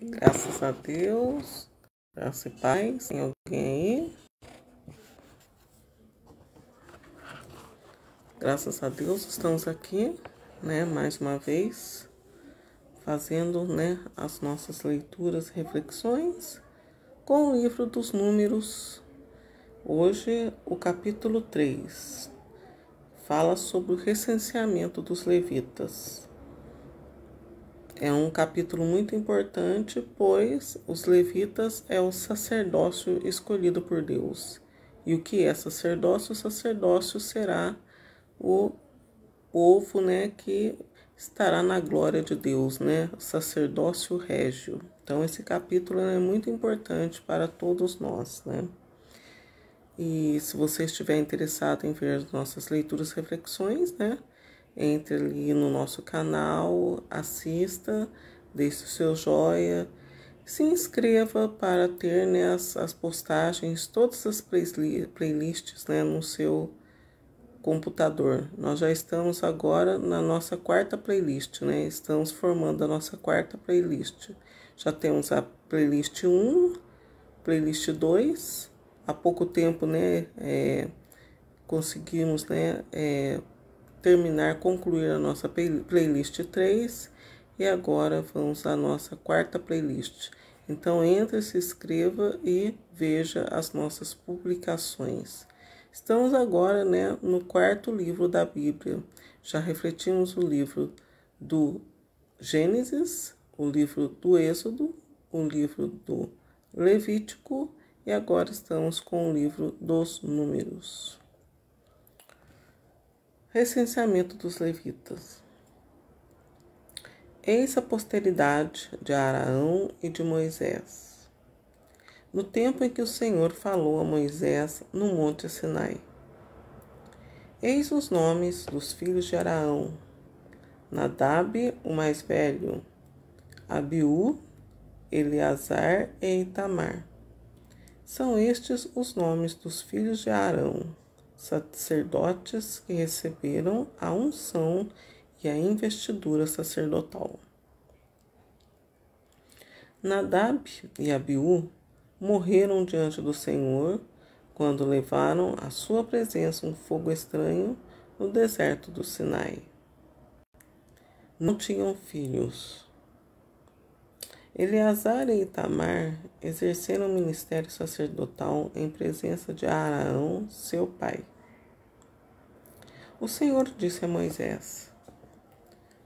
Graças a Deus, graça e paz. Tem alguém aí? Graças a Deus, estamos aqui, mais uma vez, fazendo, as nossas leituras e reflexões com o livro dos Números. Hoje, o capítulo 3 fala sobre o recenseamento dos levitas. É um capítulo muito importante, pois os levitas é o sacerdócio escolhido por Deus. E o que é sacerdócio? O sacerdócio será o povo, que estará na glória de Deus, o sacerdócio régio. Então, esse capítulo é muito importante para todos nós, E se você estiver interessado em ver as nossas leituras e reflexões, entre ali no nosso canal, assista, deixe o seu joia, se inscreva para ter as postagens, todas as playlists no seu computador. Nós já estamos agora na nossa quarta playlist, Estamos formando a nossa quarta playlist. Já temos a playlist 1, playlist 2. Há pouco tempo, conseguimos, concluir a nossa playlist 3 e agora vamos à nossa quarta playlist. Então entre, se inscreva e veja as nossas publicações. Estamos agora, no quarto livro da Bíblia. Já refletimos o livro do Gênesis, o livro do Êxodo, o livro do Levítico e agora estamos com o livro dos Números. Recenseamento dos levitas. Eis a posteridade de Arão e de Moisés, no tempo em que o Senhor falou a Moisés no monte Sinai. Eis os nomes dos filhos de Arão: Nadab, o mais velho, Abiú, Eleazar e Itamar. São estes os nomes dos filhos de Arão, sacerdotes que receberam a unção e a investidura sacerdotal. Nadab e Abiú morreram diante do Senhor quando levaram à sua presença um fogo estranho no deserto do Sinai. Não tinham filhos. Eleazar e Itamar exerceram o ministério sacerdotal em presença de Arão, seu pai. O Senhor disse a Moisés: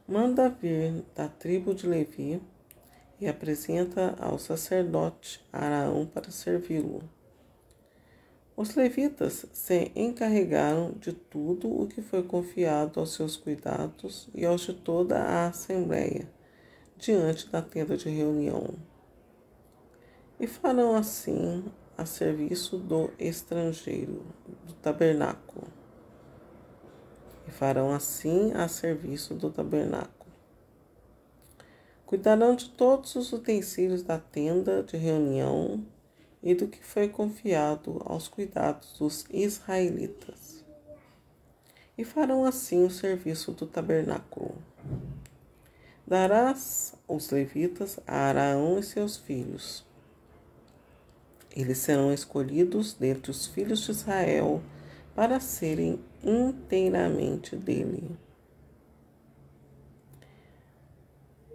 manda vir da tribo de Levi e apresenta ao sacerdote Arão para servi-lo. Os levitas se encarregaram de tudo o que foi confiado aos seus cuidados e aos de toda a assembleia, diante da tenda de reunião. E farão assim a serviço do estrangeiro, do tabernáculo. Cuidarão de todos os utensílios da tenda de reunião e do que foi confiado aos cuidados dos israelitas. E farão assim o serviço do tabernáculo. Darás os levitas a Arão e seus filhos. Eles serão escolhidos dentre os filhos de Israel para serem inteiramente dele.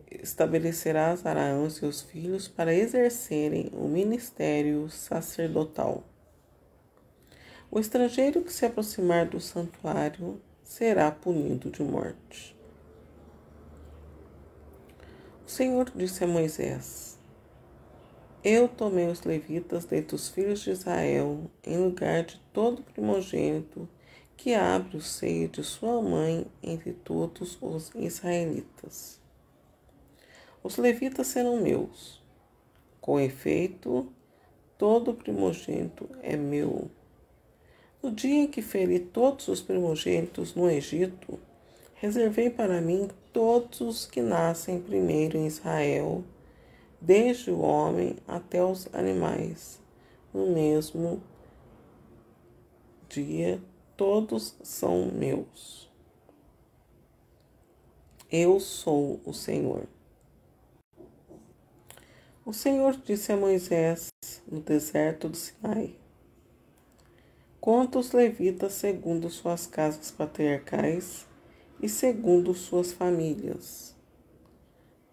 Estabelecerás Arão e seus filhos para exercerem o ministério sacerdotal. O estrangeiro que se aproximar do santuário será punido de morte. O Senhor disse a Moisés: eu tomei os levitas dentre os filhos de Israel, em lugar de todo primogênito que abre o seio de sua mãe entre todos os israelitas. Os levitas serão meus. Com efeito, todo primogênito é meu. No dia em que feri todos os primogênitos no Egito, reservei para mim todos os que nascem primeiro em Israel, desde o homem até os animais. No mesmo dia, todos são meus. Eu sou o Senhor. O Senhor disse a Moisés no deserto do Sinai: conta os levitas segundo suas casas patriarcais e segundo suas famílias,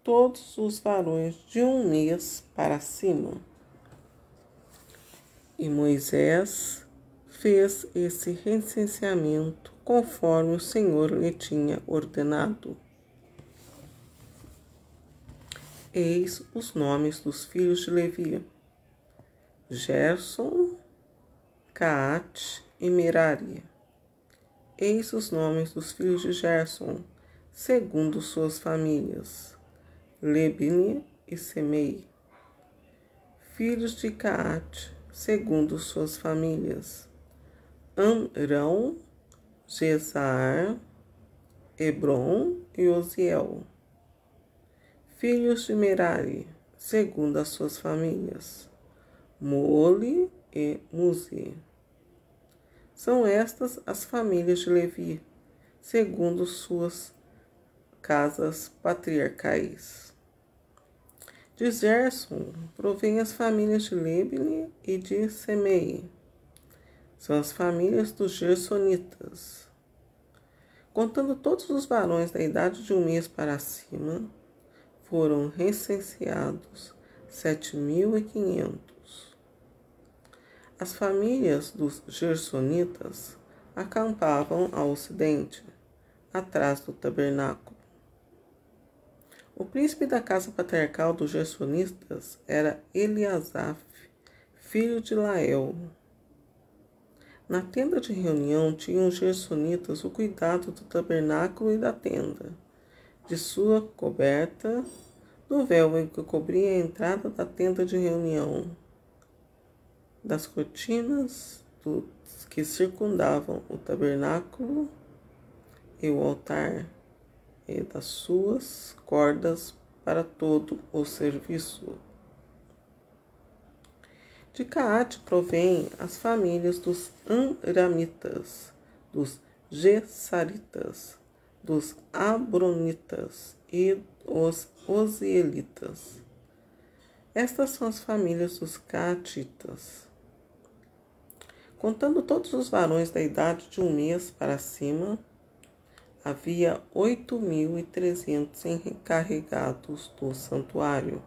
todos os varões de 1 mês para cima. E Moisés fez esse recenseamento conforme o Senhor lhe tinha ordenado. Eis os nomes dos filhos de Levi: Gerson, Caate e Merari. Eis os nomes dos filhos de Gerson, segundo suas famílias: Libni e Semei. Filhos de Caate, segundo suas famílias: Amrão, Jesaar, Hebron e Oziel. Filhos de Merari, segundo as suas famílias: Mole e Muzi. São estas as famílias de Levi, segundo suas casas patriarcais. De Gerson provém as famílias de Libni e de Semei. São as famílias dos gersonitas. Contando todos os varões da idade de 1 mês para cima, foram recenseados 7.500. As famílias dos gersonitas acampavam ao ocidente, atrás do tabernáculo. O príncipe da casa patriarcal dos gersonitas era Eliasaf, filho de Lael. Na tenda de reunião tinham os gersonitas o cuidado do tabernáculo e da tenda, de sua coberta, do véu que cobria a entrada da tenda de reunião, das cortinas que circundavam o tabernáculo e o altar, e das suas cordas para todo o serviço. De Caate provém as famílias dos Amramitas, dos Gessaritas, dos Abronitas e os Ozielitas. Estas são as famílias dos Caatitas. Contando todos os varões da idade de 1 mês para cima, havia 8.300 encarregados do santuário.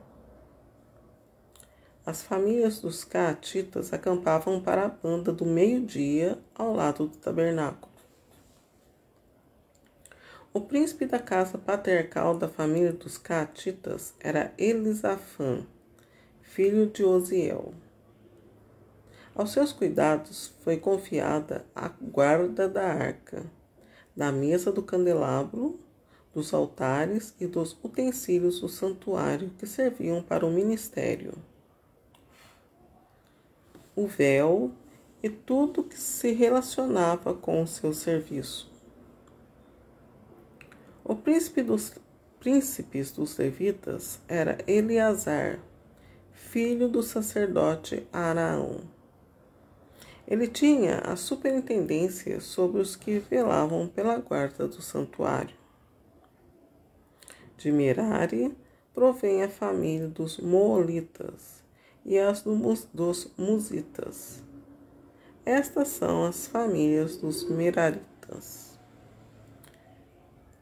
As famílias dos Caatitas acampavam para a banda do meio-dia ao lado do tabernáculo. O príncipe da casa patriarcal da família dos Caatitas era Elisafã, filho de Oziel. Aos seus cuidados foi confiada a guarda da arca, da mesa do candelabro, dos altares e dos utensílios do santuário que serviam para o ministério, o véu e tudo que se relacionava com o seu serviço. O príncipes dos levitas era Eleazar, filho do sacerdote Arão. Ele tinha a superintendência sobre os que velavam pela guarda do santuário. De Merari provém a família dos Moolitas e as dos Muzitas. Estas são as famílias dos Meraritas.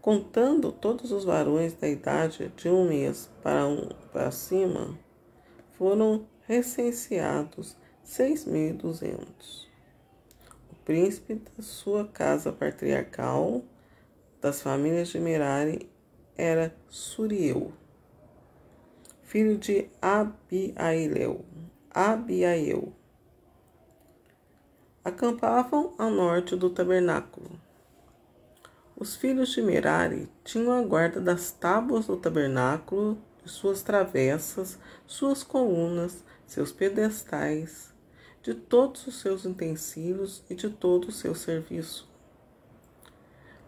Contando todos os varões da idade de 1 mês para cima, foram recenseados 6.200. O príncipe da sua casa patriarcal, das famílias de Merari, era Suriel, filho de Abiael. Acampavam ao norte do tabernáculo. Os filhos de Merari tinham a guarda das tábuas do tabernáculo, de suas travessas, suas colunas, seus pedestais, de todos os seus utensílios e de todo o seu serviço.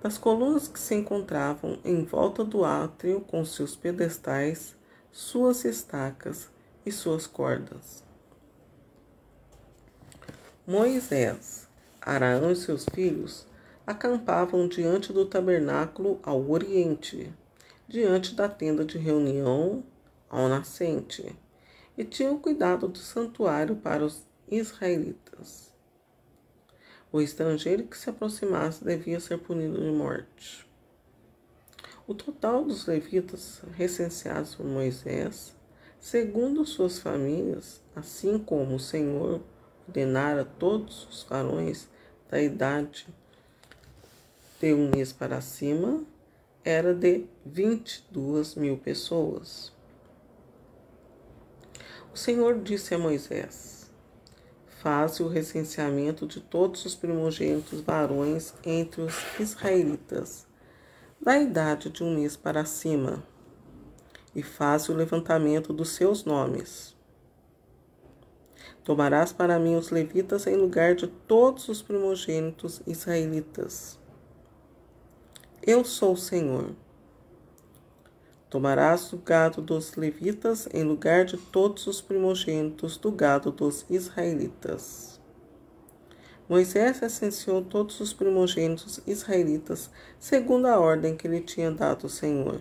Das colunas que se encontravam em volta do átrio com seus pedestais, suas estacas e suas cordas. Moisés, Arão e seus filhos acampavam diante do tabernáculo ao oriente, diante da tenda de reunião ao nascente, e tinham cuidado do santuário para os israelitas. O estrangeiro que se aproximasse devia ser punido de morte. O total dos levitas recenseados por Moisés, segundo suas famílias, assim como o Senhor ordenara a todos os varões da idade de um mês para cima, era de 22.000 pessoas. O Senhor disse a Moisés: faze o recenseamento de todos os primogênitos varões entre os israelitas, da idade de um mês para cima, e faze o levantamento dos seus nomes. Tomarás para mim os levitas em lugar de todos os primogênitos israelitas. Eu sou o Senhor. Tomarás o gado dos levitas em lugar de todos os primogênitos do gado dos israelitas. Moisés recenseou todos os primogênitos israelitas segundo a ordem que lhe tinha dado o Senhor.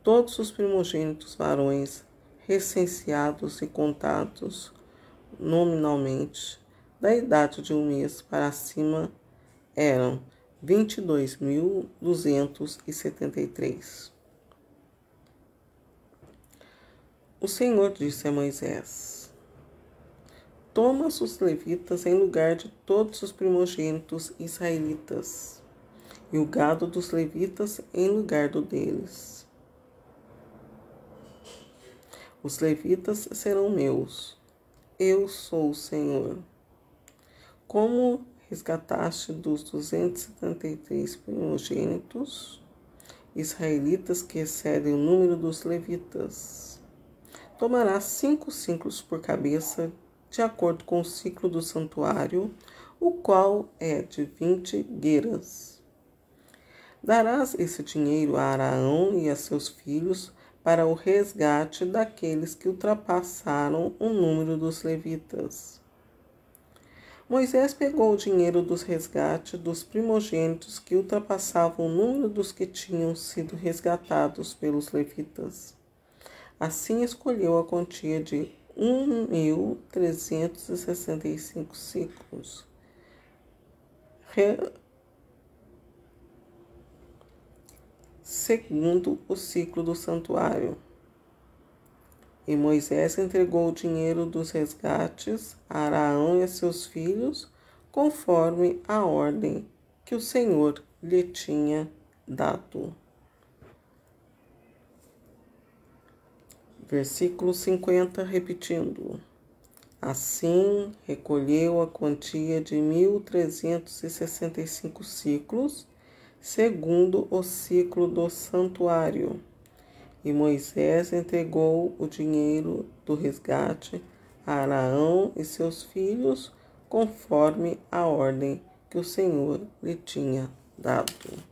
Todos os primogênitos varões recenseados e contados nominalmente da idade de um mês para cima eram 22.273. O Senhor disse a Moisés: tomas os levitas em lugar de todos os primogênitos israelitas, e o gado dos levitas em lugar do deles. Os levitas serão meus. Eu sou o Senhor. Como resgataste dos 273 primogênitos israelitas que excedem o número dos levitas, tomarás 5 ciclos por cabeça, de acordo com o ciclo do santuário, o qual é de 20 gueras. Darás esse dinheiro a Arão e a seus filhos para o resgate daqueles que ultrapassaram o número dos levitas. Moisés pegou o dinheiro dos resgates dos primogênitos que ultrapassavam o número dos que tinham sido resgatados pelos levitas. Assim escolheu a quantia de 1.365 ciclos, segundo o ciclo do santuário. E Moisés entregou o dinheiro dos resgates a Arão e a seus filhos, conforme a ordem que o Senhor lhe tinha dado. Versículo 50, repetindo. Assim recolheu a quantia de 1.365 ciclos, segundo o ciclo do santuário. E Moisés entregou o dinheiro do resgate a Arão e seus filhos, conforme a ordem que o Senhor lhe tinha dado.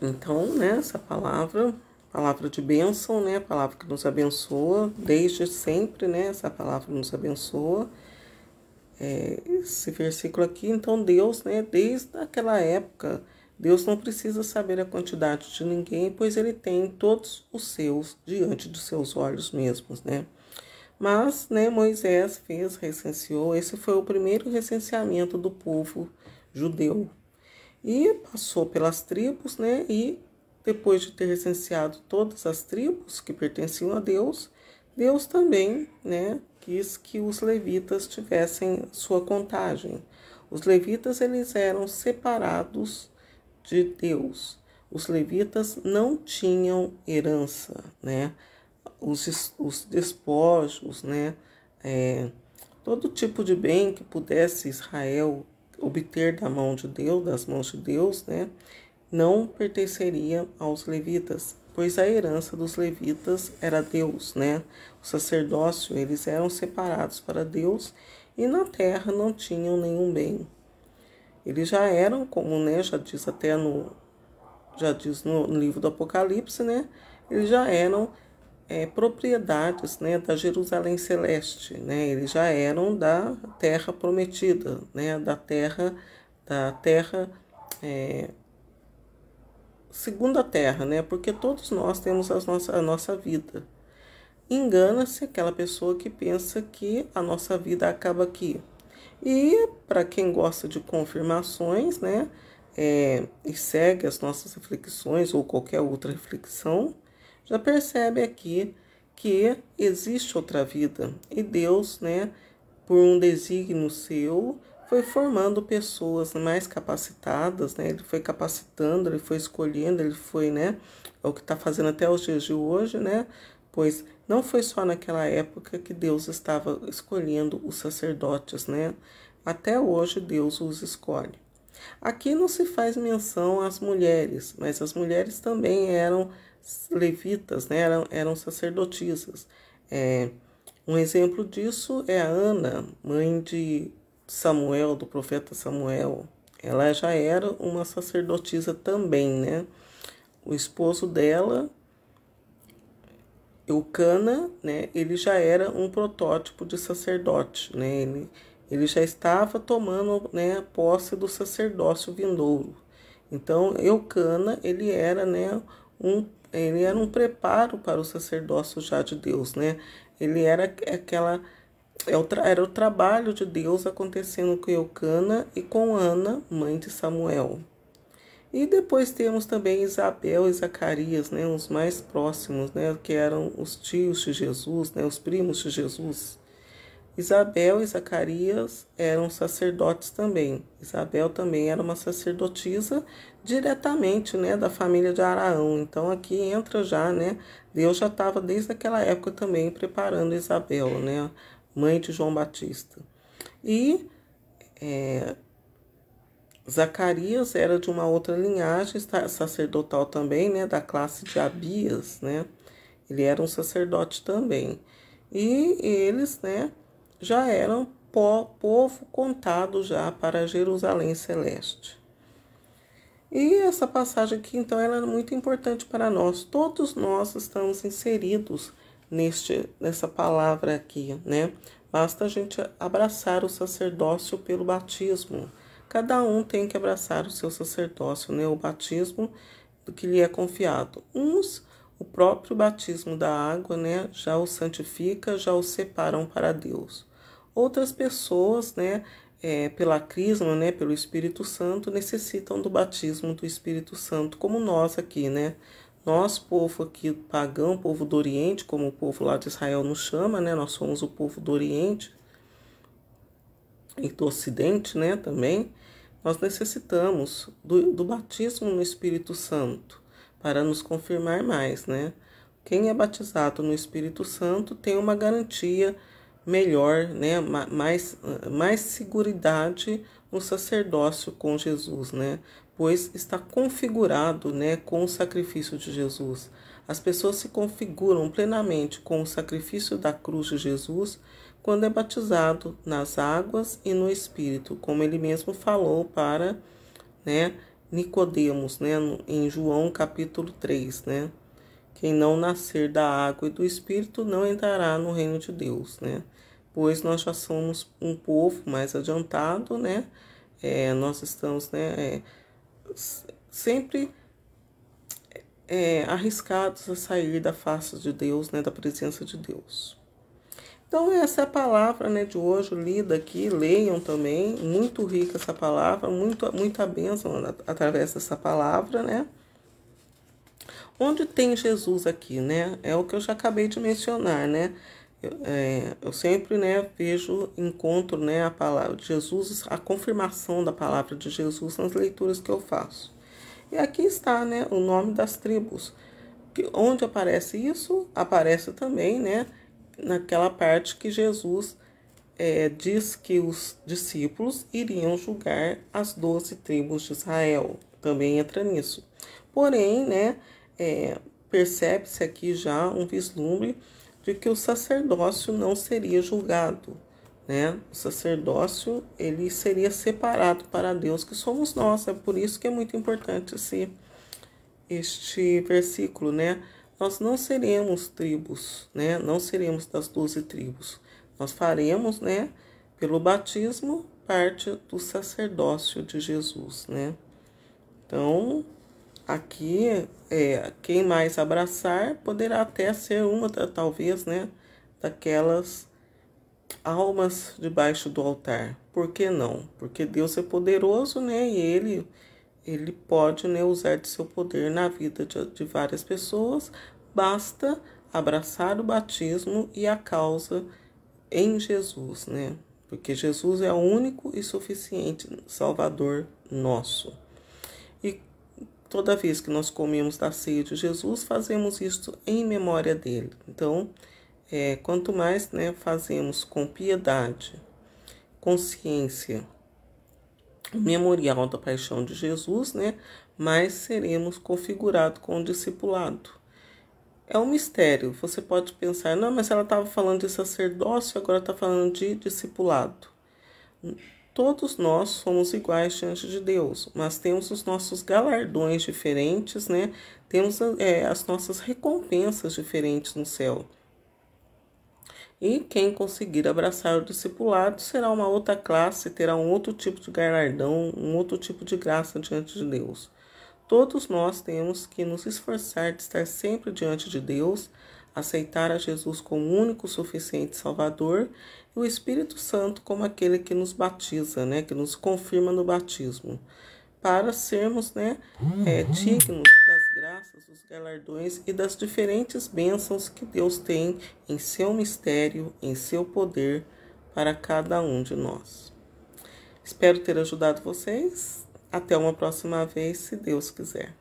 Então, essa palavra de bênção, palavra que nos abençoa, desde sempre, essa palavra nos abençoa. Esse versículo aqui, então Deus, desde aquela época, Deus não precisa saber a quantidade de ninguém, pois Ele tem todos os seus diante dos seus olhos mesmos, Mas, Moisés recenseou, esse foi o primeiro recenseamento do povo judeu. E passou pelas tribos, e depois de ter recenseado todas as tribos que pertenciam a Deus, Deus também, quis que os levitas tivessem sua contagem. Os levitas, eles eram separados de Deus. Os levitas não tinham herança, Os despojos, todo tipo de bem que pudesse Israel obter da mão de Deus, das mãos de Deus, não pertenceria aos levitas, pois a herança dos levitas era Deus, O sacerdócio, eles eram separados para Deus e na terra não tinham nenhum bem. Eles já eram, como, já diz no livro do Apocalipse, Eles já eram propriedades, da Jerusalém Celeste, Eles já eram da terra prometida, da terra segunda terra, né? Porque todos nós temos a nossa vida. Engana-se aquela pessoa que pensa que a nossa vida acaba aqui. E para quem gosta de confirmações, né? E segue as nossas reflexões ou qualquer outra reflexão, já percebe aqui que existe outra vida. E Deus, né? Por um desígnio seu, foi formando pessoas mais capacitadas, né? Ele foi capacitando, ele foi escolhendo, ele foi, né? É o que está fazendo até os dias de hoje, né? Pois não foi só naquela época que Deus estava escolhendo os sacerdotes, né? Até hoje Deus os escolhe. Aqui não se faz menção às mulheres, mas as mulheres também eram levitas, né? Eram sacerdotisas. Um exemplo disso é a Ana, mãe de Samuel, do profeta Samuel. Ela já era uma sacerdotisa também, né? O esposo dela, Eucana, né? Ele já era um protótipo de sacerdote, né? Ele já estava tomando, né, posse do sacerdócio vindouro. Então, Eucana, ele era, né, ele era um preparo para o sacerdócio já de Deus, né? Ele era era o trabalho de Deus acontecendo com Eucana e com Ana, mãe de Samuel. E depois temos também Isabel e Zacarias, né, os mais próximos, né, que eram os tios de Jesus, né, os primos de Jesus. Isabel e Zacarias eram sacerdotes também. Isabel também era uma sacerdotisa diretamente, né, da família de Araão. Então aqui entra já, né, Deus já estava desde aquela época também preparando Isabel, né, mãe de João Batista. E Zacarias era de uma outra linhagem sacerdotal também, né, da classe de Abias, né? Ele era um sacerdote também. E eles, né, já eram povo contado já para Jerusalém Celeste. E essa passagem aqui, então, ela é muito importante para nós. Todos nós estamos inseridos nessa palavra aqui, né? Basta a gente abraçar o sacerdócio pelo batismo. Cada um tem que abraçar o seu sacerdócio, né? O batismo do que lhe é confiado. Uns, o próprio batismo da água, né? Já os santifica, já os separam para Deus. Outras pessoas, né? Pela crisma, né? Pelo Espírito Santo, necessitam do batismo do Espírito Santo, como nós aqui, né? Nós, povo aqui pagão, povo do Oriente, como o povo lá de Israel nos chama, né? Nós somos o povo do Oriente e do Ocidente, né? Também. Nós necessitamos do batismo no Espírito Santo para nos confirmar mais, né? Quem é batizado no Espírito Santo tem uma garantia melhor, né? Mais seguridade no sacerdócio com Jesus, né? Pois está configurado, né, com o sacrifício de Jesus. As pessoas se configuram plenamente com o sacrifício da cruz de Jesus quando é batizado nas águas e no Espírito, como ele mesmo falou para, né, Nicodemos, né, em João capítulo 3, né? Quem não nascer da água e do Espírito não entrará no reino de Deus, né? Pois nós já somos um povo mais adiantado, né? Nós estamos, né, sempre arriscados a sair da face de Deus, né, da presença de Deus. Então essa é a palavra, né, de hoje, lida aqui, leiam também, muito rica essa palavra, muita bênção através dessa palavra, né? Onde tem Jesus aqui, né? É o que eu já acabei de mencionar, né? Eu sempre, né, encontro, né, a palavra de Jesus, a confirmação da palavra de Jesus nas leituras que eu faço. E aqui está, né, o nome das tribos. Onde aparece isso? Aparece também, né, naquela parte que Jesus diz que os discípulos iriam julgar as 12 tribos de Israel. Também entra nisso. Porém, né, percebe-se aqui já um vislumbre de que o sacerdócio não seria julgado, né? O sacerdócio, ele seria separado para Deus, que somos nós. É por isso que é muito importante este versículo, né? Nós não seremos tribos, né? Não seremos das 12 tribos. Nós faremos, né, pelo batismo, parte do sacerdócio de Jesus, né? Então, Aqui, quem mais abraçar poderá até ser uma, talvez, né, daquelas almas debaixo do altar. Por que não? Porque Deus é poderoso, né, e Ele pode, né, usar de seu poder na vida de várias pessoas. Basta abraçar o batismo e a causa em Jesus, né? Porque Jesus é o único e suficiente Salvador nosso. E toda vez que nós comemos da ceia de Jesus, fazemos isso em memória dele. Então, quanto mais, né, fazemos com piedade, consciência, o memorial da paixão de Jesus, né, mais seremos configurados com o discipulado. É um mistério. Você pode pensar, não, mas ela estava falando de sacerdócio, agora está falando de discipulado. Todos nós somos iguais diante de Deus, mas temos os nossos galardões diferentes, né? Temos as nossas recompensas diferentes no céu. E quem conseguir abraçar o discipulado será uma outra classe, terá um outro tipo de galardão, um outro tipo de graça diante de Deus. Todos nós temos que nos esforçar de estar sempre diante de Deus, aceitar a Jesus como o único suficiente Salvador e o Espírito Santo como aquele que nos batiza, né, que nos confirma no batismo, para sermos, né, dignos das graças, dos galardões e das diferentes bênçãos que Deus tem em seu mistério, em seu poder para cada um de nós. Espero ter ajudado vocês. Até uma próxima vez, se Deus quiser.